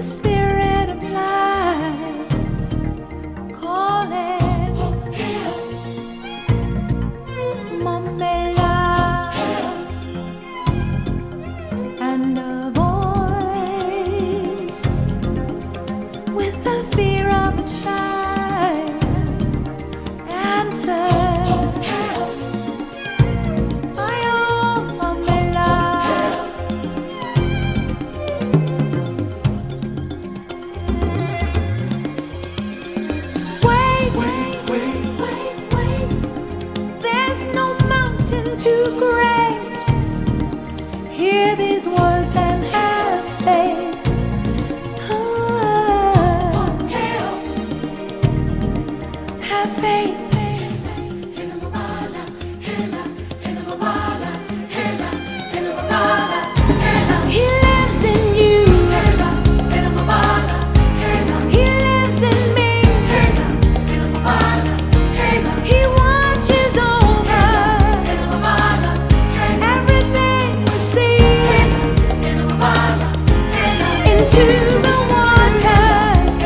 spirit of life calling, Mamela, and a voice with the fear of a child answered. Too great. Hear these words and have faith. Oh, have faith. He lives in you. He lives in me. He watches over everything we see. Into the waters,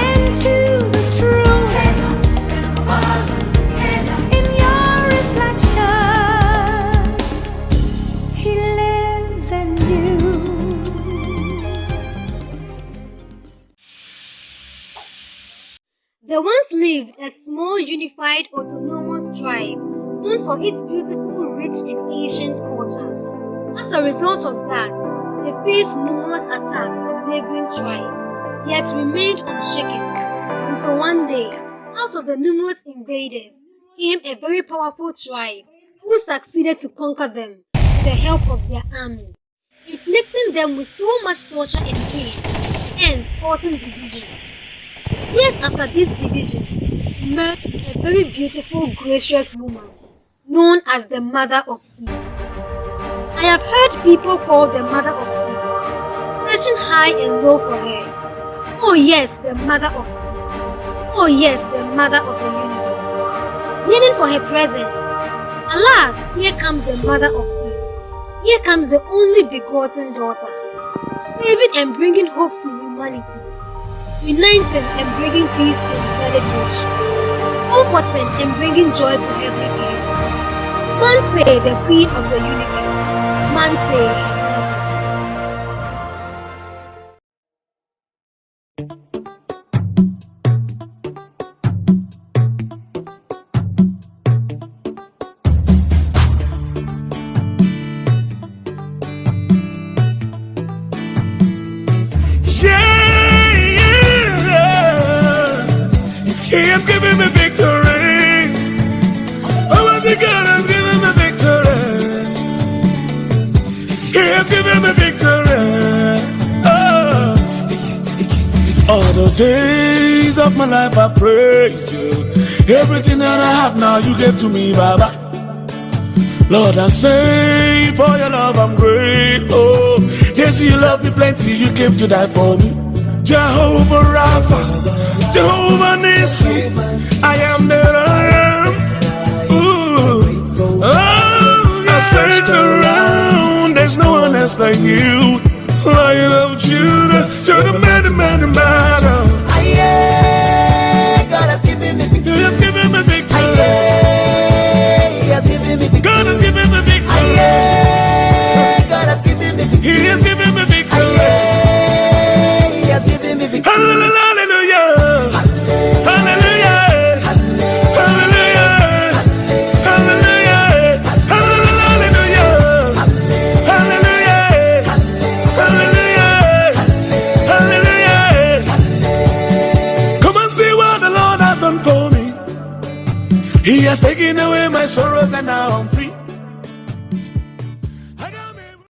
into the truth, in your reflection, He lives in you. There once lived a small, unified, autonomous tribe known for its beautiful, rich, and ancient culture. As a result of that, they faced numerous attacks from neighboring tribes, yet remained unshaken, until one day, out of the numerous invaders, came a very powerful tribe who succeeded to conquer them with the help of their army, inflicting them with so much torture and pain, hence causing division. Years after this division, emerged a very beautiful, gracious woman known as the Mother of Peace. I have heard people call the Mother of Peace, searching high and low for her. Oh yes, the Mother of Peace. Oh yes, the Mother of the universe. Yearning for her presence. Alas, here comes the Mother of Peace. Here comes the only begotten daughter, saving and bringing hope to humanity, uniting and bringing peace and validation, comforting and bringing joy to every being. Man say the Queen of the universe, man say Her Majesty. He has given me victory. Almighty God has given me victory. He has given me victory. Oh. All the days of my life I praise you. Everything that I have now you gave to me, Baba. Lord, I say for your love I'm grateful. Yes, you love me plenty, you came to die for me. Jehovah Rapha, Jehovah Nissi, I am that I am. Ooh. Oh, I searched around, there's no one else like you. Lion of Judah, you're the man, the man, the man. God has given me victory. He has given me victory. He has given me victory. God has given me victory. God has given me victory. He has given me victory. He has given me victory. Hallelujah. Hallelujah. Hallelujah. Hallelujah. Hallelujah. Hallelujah. Hallelujah. Come and see what the Lord has done for me. He has taken away my sorrows and now I'm